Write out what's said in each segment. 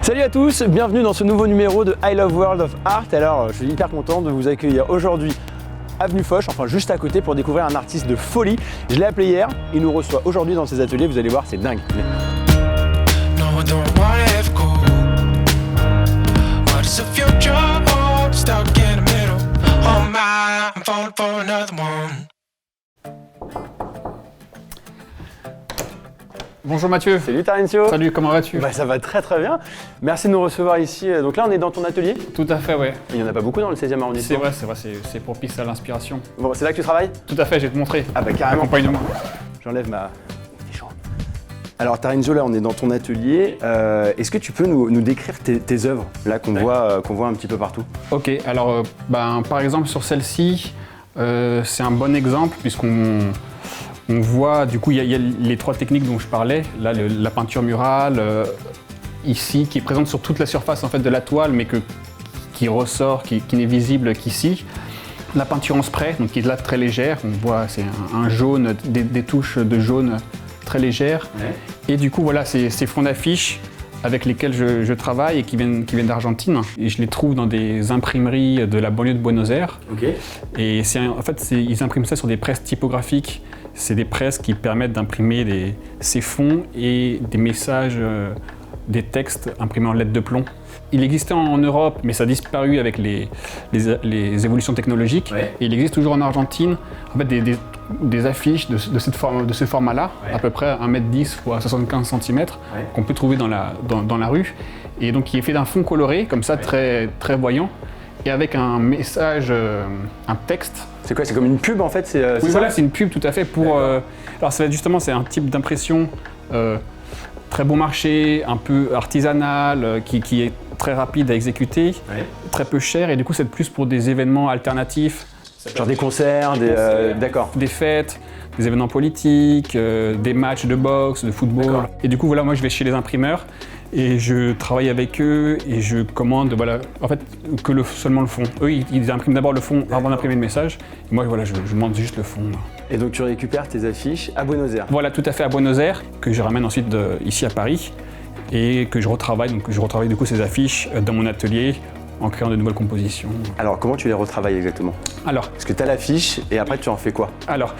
Salut à tous, bienvenue dans ce nouveau numéro de I Love World of Art. Alors, je suis hyper content de vous accueillir aujourd'hui avenue Foch, enfin juste à côté pour découvrir un artiste de folie. Je l'ai appelé hier, il nous reçoit aujourd'hui dans ses ateliers, vous allez voir, c'est dingue. Bonjour Mathieu. Salut Tarencio. Salut, comment vas-tu? Ça va très très bien. Merci de nous recevoir ici. Donc là, on est dans ton atelier. Tout à fait, ouais. Il n'y en a pas beaucoup dans le 16e arrondissement. C'est vrai, c'est propice à l'inspiration. Bon, c'est là que tu travailles? Tout à fait, je vais te montrer. Ah bah carrément. Accompagne-moi. J'enlève ma chambre. Alors Tarencio, là, on est dans ton atelier. Est-ce que tu peux nous décrire tes œuvres, là, qu'on voit un petit peu partout? Ok, alors par exemple sur celle-ci, c'est un bon exemple puisqu'on voit, du coup, il y a les trois techniques dont je parlais. Là, la peinture murale, ici, qui est présente sur toute la surface en fait, de la toile, mais qui ressort, qui n'est visible qu'ici. La peinture en spray, donc qui est là très légère. On voit, c'est un jaune, des touches de jaune très légères. Ouais. Et du coup, voilà, ces fonds d'affiches avec lesquels je travaille et qui viennent d'Argentine. Et je les trouve dans des imprimeries de la banlieue de Buenos Aires. Okay. Et ils impriment ça sur des presses typographiques. C'est des presses qui permettent d'imprimer ces fonds et des messages, des textes imprimés en lettres de plomb. Il existait en Europe, mais ça a disparu avec les évolutions technologiques. Ouais. Et il existe toujours en Argentine en fait, des affiches de ce format-là, ouais. À peu près 1,10 m x 75 cm, ouais. Qu'on peut trouver dans la rue. Et donc qui est fait d'un fond coloré, comme ça, ouais. Très, très voyant, et avec un message, un texte. C'est quoi? C'est comme une pub en fait? Oui, voilà, c'est une pub tout à fait pour... alors c'est un type d'impression très bon marché, un peu artisanal, qui est très rapide à exécuter, ouais. Très peu cher, et du coup c'est plus pour des événements alternatifs. Genre des concerts, d'accord. Des fêtes, des événements politiques, des matchs de boxe, de football. Et du coup voilà, moi je vais chez les imprimeurs et je travaille avec eux et je commande en fait seulement le fond. Eux ils impriment d'abord le fond avant d'imprimer le message. Et moi voilà, je demande juste le fond. Et donc tu récupères tes affiches à Buenos Aires? Voilà, tout à fait, à Buenos Aires, que je ramène ensuite ici à Paris et que je retravaille. Donc je retravaille du coup ces affiches dans mon atelier en créant de nouvelles compositions. Alors comment tu les retravailles exactement? Parce que tu as l'affiche et après tu en fais quoi? Alors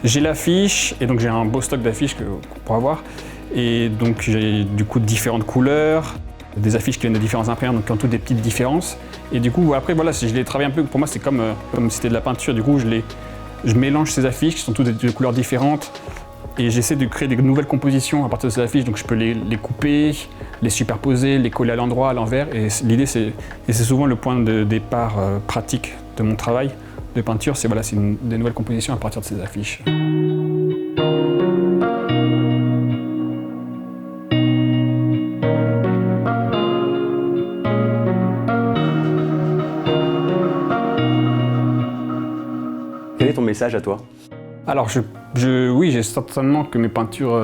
j'ai l'affiche et donc j'ai un beau stock d'affiches qu'on pourra voir. Et donc j'ai du coup différentes couleurs, des affiches qui viennent de différents imprimeurs, donc qui ont toutes des petites différences. Et du coup après voilà, si je les travaille un peu, pour moi c'est comme si c'était de la peinture, du coup je mélange ces affiches qui sont toutes de couleurs différentes et j'essaie de créer des nouvelles compositions à partir de ces affiches, donc je peux les couper, les superposer, les coller à l'endroit, à l'envers, et l'idée c'est souvent le point de départ pratique de mon travail de peinture, c'est des nouvelles compositions à partir de ces affiches. Quel est ton message à toi? Alors oui, j'ai certainement que mes peintures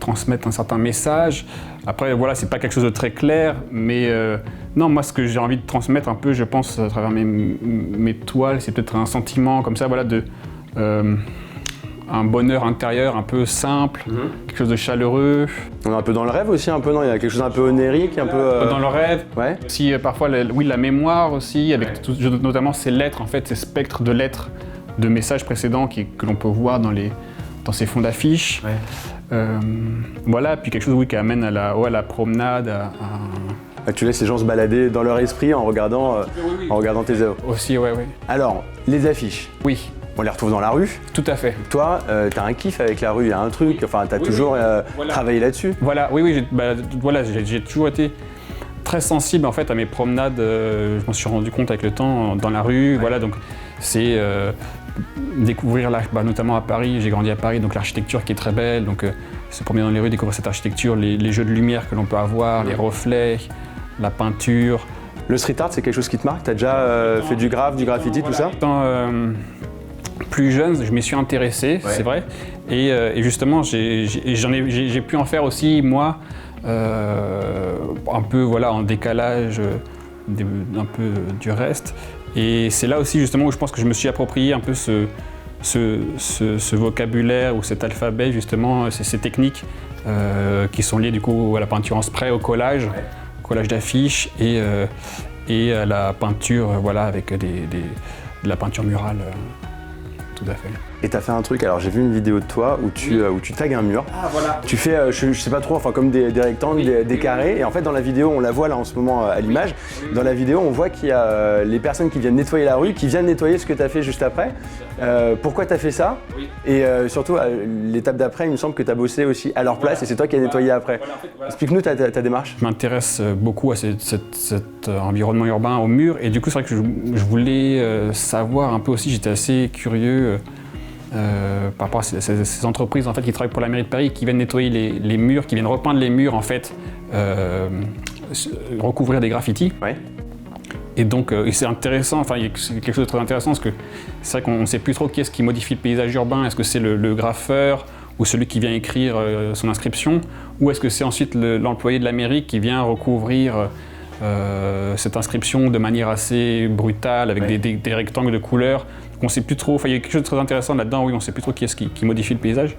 transmettent un certain message. Après voilà, c'est pas quelque chose de très clair, mais non, moi ce que j'ai envie de transmettre un peu, je pense, à travers mes toiles, c'est peut-être un sentiment comme ça, voilà, un bonheur intérieur un peu simple, quelque chose de chaleureux. On est un peu dans le rêve aussi, un peu, non? Il y a quelque chose d'un peu onérique, un peu... Dans le rêve, ouais. Aussi parfois, la mémoire aussi, avec ouais. Notamment ces lettres, en fait, ces spectres de lettres, de messages précédents que l'on peut voir dans ces fonds d'affiches. Ouais. Voilà, puis quelque chose oui, qui amène à la promenade, Tu laisses les gens se balader dans leur esprit en regardant tes œuvres. Aussi, ouais. Alors, les affiches. Oui. On les retrouve dans la rue. Tout à fait. Toi, t'as un kiff avec la rue, il y a un truc, enfin t'as toujours travaillé là-dessus. Voilà, oui, j'ai toujours été très sensible en fait à mes promenades, je m'en suis rendu compte avec le temps dans la rue, ouais. Voilà, donc c'est découvrir notamment à Paris, j'ai grandi à Paris, donc l'architecture qui est très belle, donc se promener dans les rues, découvrir cette architecture, les jeux de lumière que l'on peut avoir, les reflets, la peinture. Le street art, c'est quelque chose qui te marque? T'as déjà fait du graffiti, voilà. Tout ça? Plus jeune, je m'y suis intéressé, ouais. C'est vrai, et justement j'ai pu en faire aussi moi, un peu voilà en décalage un peu du reste, et c'est là aussi justement où je pense que je me suis approprié un peu ce vocabulaire ou cet alphabet, justement, ces techniques qui sont liées du coup à la peinture en spray, au collage d'affiches et à la peinture, voilà, avec de la peinture murale. Tout à fait. Et tu as fait un truc, alors j'ai vu une vidéo de toi où tu tagues un mur. Ah voilà. Tu fais, je sais pas trop, enfin comme des rectangles, des carrés. Et en fait dans la vidéo, on la voit là en ce moment à l'image, dans la vidéo on voit qu'il y a les personnes qui viennent nettoyer la rue, qui viennent nettoyer ce que tu as fait juste après. Pourquoi tu as fait ça? Et surtout, l'étape d'après, il me semble que tu as bossé aussi à leur place et c'est toi qui as nettoyé après. Explique-nous ta démarche. Je m'intéresse beaucoup à cet environnement urbain, au mur. Et du coup, c'est vrai que je voulais savoir un peu aussi, j'étais assez curieux par rapport à ces entreprises en fait, qui travaillent pour la mairie de Paris, qui viennent nettoyer les murs, qui viennent repeindre les murs, en fait, recouvrir des graffitis. Ouais. Et donc, c'est intéressant, enfin, c'est quelque chose de très intéressant parce que c'est vrai qu'on ne sait plus trop qui est-ce qui modifie le paysage urbain. Est-ce que c'est le graffeur ou celui qui vient écrire son inscription, ou est-ce que c'est ensuite l'employé de la mairie qui vient recouvrir cette inscription de manière assez brutale avec des rectangles de couleurs. On sait plus trop, enfin, il y a quelque chose de très intéressant là-dedans, oui, on ne sait plus trop qui est-ce qui modifie le paysage.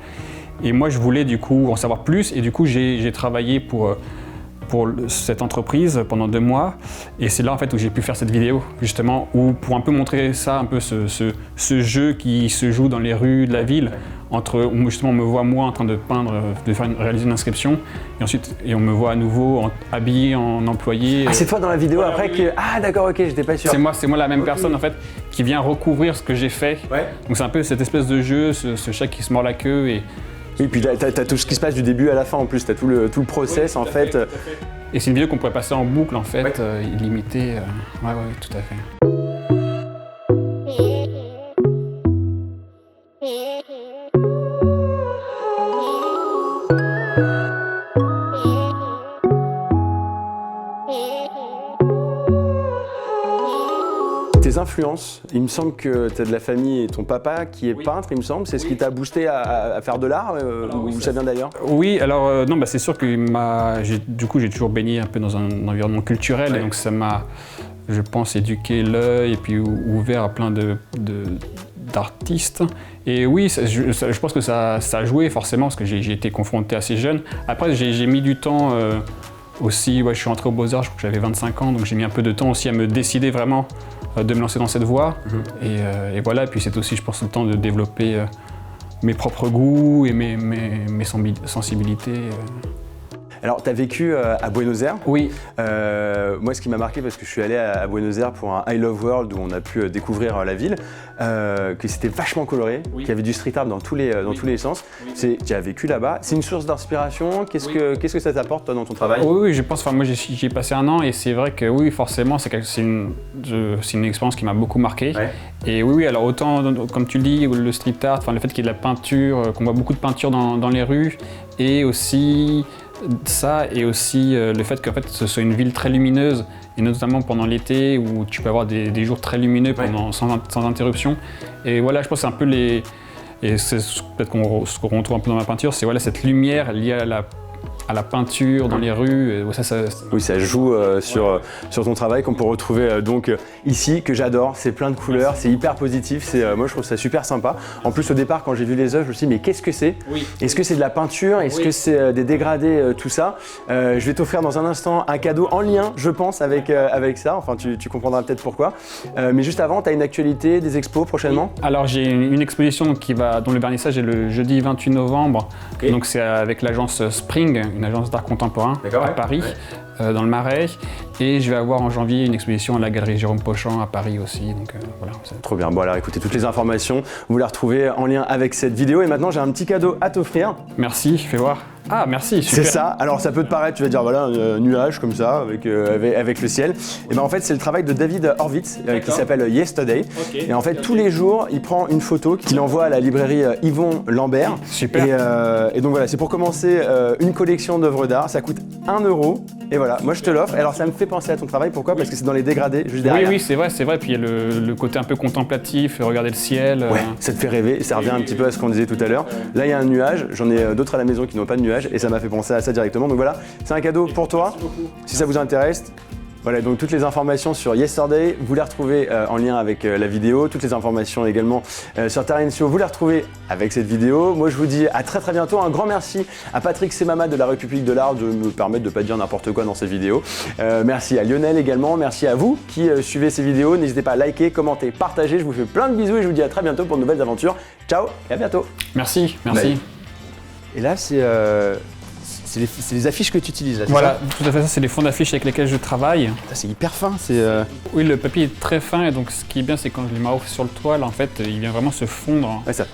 Et moi, je voulais du coup en savoir plus, et du coup, j'ai travaillé pour cette entreprise pendant 2 mois, et c'est là en fait où j'ai pu faire cette vidéo, justement, pour un peu montrer ça, un peu ce jeu qui se joue dans les rues de la ville, où justement on me voit moi en train de peindre, réaliser une inscription, et ensuite on me voit à nouveau habillé en employé. Ah, c'est toi dans la vidéo après que... Ah d'accord, ok, j'étais pas sûr. C'est moi la même personne en fait, qui vient recouvrir ce que j'ai fait. Ouais. Donc c'est un peu cette espèce de jeu, ce chat qui se mord la queue et puis t'as tout ce qui se passe du début à la fin en plus, t'as tout le process en fait. Et c'est une vidéo qu'on pourrait passer en boucle en fait, illimitée. Ouais, tout à fait. Tes influences, il me semble que tu as de la famille et ton papa qui est peintre, il me semble. C'est ce qui t'a boosté à faire de l'art ou ça vient d'ailleurs? Oui, alors non, c'est sûr que j'ai toujours baigné un peu dans un environnement culturel, et donc ça m'a, je pense, éduqué l'œil et puis ouvert à plein d'artistes. Et oui, je pense que ça a joué forcément parce que j'ai été confronté assez jeune. Après, j'ai mis du temps aussi, je suis entré aux Beaux-Arts, je crois que j'avais 25 ans, donc j'ai mis un peu de temps aussi à me décider vraiment de me lancer dans cette voie. Et voilà, et puis c'est aussi, je pense, le temps de développer mes propres goûts et mes sensibilités. Alors, tu as vécu à Buenos Aires. Oui. Moi, ce qui m'a marqué, parce que je suis allé à Buenos Aires pour un I Love World où on a pu découvrir la ville, que c'était vachement coloré, qu'il y avait du street art dans tous les sens. Tu as vécu là-bas. C'est une source d'inspiration. Qu'est-ce que ça t'apporte, toi, dans ton travail? Oui, je pense. Moi, j'y ai passé 1 an et c'est vrai que oui, forcément, c'est une expérience qui m'a beaucoup marqué. Ouais. Et oui, alors autant, comme tu le dis, le street art, le fait qu'il y ait de la peinture, qu'on voit beaucoup de peinture dans les rues, et aussi ça, et aussi le fait qu'en fait ce soit une ville très lumineuse, et notamment pendant l'été où tu peux avoir des jours très lumineux sans interruption. Et voilà, je pense que c'est un peu et c'est peut-être ce qu'on retrouve un peu dans ma peinture, c'est cette lumière liée à la peinture dans les rues. Oui, ça joue sur ton travail qu'on peut retrouver donc ici, que j'adore. C'est plein de couleurs, c'est hyper positif. Moi, je trouve ça super sympa. En plus, au départ, quand j'ai vu les œuvres, je me suis dit, mais qu'est-ce que c'est? Est-ce que c'est de la peinture? Est-ce que c'est des dégradés, tout ça? Je vais t'offrir dans un instant un cadeau en lien, je pense, avec ça. Enfin, tu comprendras peut-être pourquoi. Mais juste avant, tu as une actualité, des expos prochainement? Alors, j'ai une exposition dont le vernissage est le jeudi 28 novembre. Okay. Donc, c'est avec l'agence Spring, une agence d'art contemporain à Paris, dans le Marais. Et je vais avoir en janvier une exposition à la galerie Jérôme Pochant à Paris aussi. Donc voilà. Trop bien. Bon, alors écoutez, toutes les informations, vous les retrouvez en lien avec cette vidéo. Et maintenant, j'ai un petit cadeau à t'offrir. Merci, fais voir. Ah, merci, super. C'est ça. Alors, ça peut te paraître, tu vas dire, voilà, un nuage comme ça, avec le ciel. Et bien, en fait, c'est le travail de David Horvitz, qui s'appelle Yesterday. Okay. Et en fait, tous les jours, il prend une photo qu'il envoie à la librairie Yvon Lambert. Super. Et donc, voilà, c'est pour commencer une collection d'œuvres d'art. Ça coûte 1 €. Et voilà, moi, je te l'offre. Alors, ça me fait penser à ton travail. Pourquoi? Parce que c'est dans les dégradés, juste derrière. Oui, c'est vrai. Puis, il y a le côté un peu contemplatif, regarder le ciel. Ouais, ça te fait rêver. Et ça revient un petit peu à ce qu'on disait tout à l'heure. Là, il y a un nuage. J'en ai d'autres à la maison qui n'ont pas de nuage. Et ça m'a fait penser à ça directement. Donc voilà, c'est un cadeau pour toi. Si ça vous intéresse, Voilà, donc toutes les informations sur Yesterday, vous les retrouvez en lien avec la vidéo. Toutes les informations également sur Terrencio, vous les retrouvez avec cette vidéo. Moi, je vous dis à très très bientôt. Un grand merci à Patrick Semama de la République de l'Art de me permettre de ne pas dire n'importe quoi dans ces vidéos. Merci à Lionel également. Merci à vous qui suivez ces vidéos. N'hésitez pas à liker, commenter, partager. Je vous fais plein de bisous et je vous dis à très bientôt pour de nouvelles aventures. Ciao et à bientôt. Merci, merci. Bye. Et là, c'est les affiches que tu utilises là, Voilà, tout à fait, ça c'est les fonds d'affiches avec lesquels je travaille. c'est hyper fin, Oui, le papier est très fin et donc ce qui est bien c'est quand je les mets sur le toile, en fait, il vient vraiment se fondre Ouais, ça.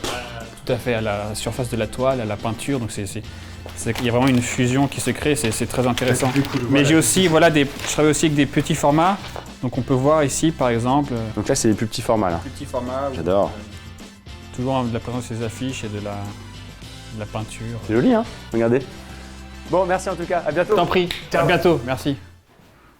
tout à fait à la surface de la toile, à la peinture. Donc il y a vraiment une fusion qui se crée, c'est très intéressant. Mais j'ai aussi, je travaille aussi avec des petits formats. Donc on peut voir ici par exemple. Donc là, c'est les plus petits formats là. Petits formats. J'adore. Toujours de la présence des affiches et de la peinture. C'est joli, hein? Regardez. Bon, merci en tout cas. À bientôt. Je t'en prie. Ciao. À bientôt. Merci.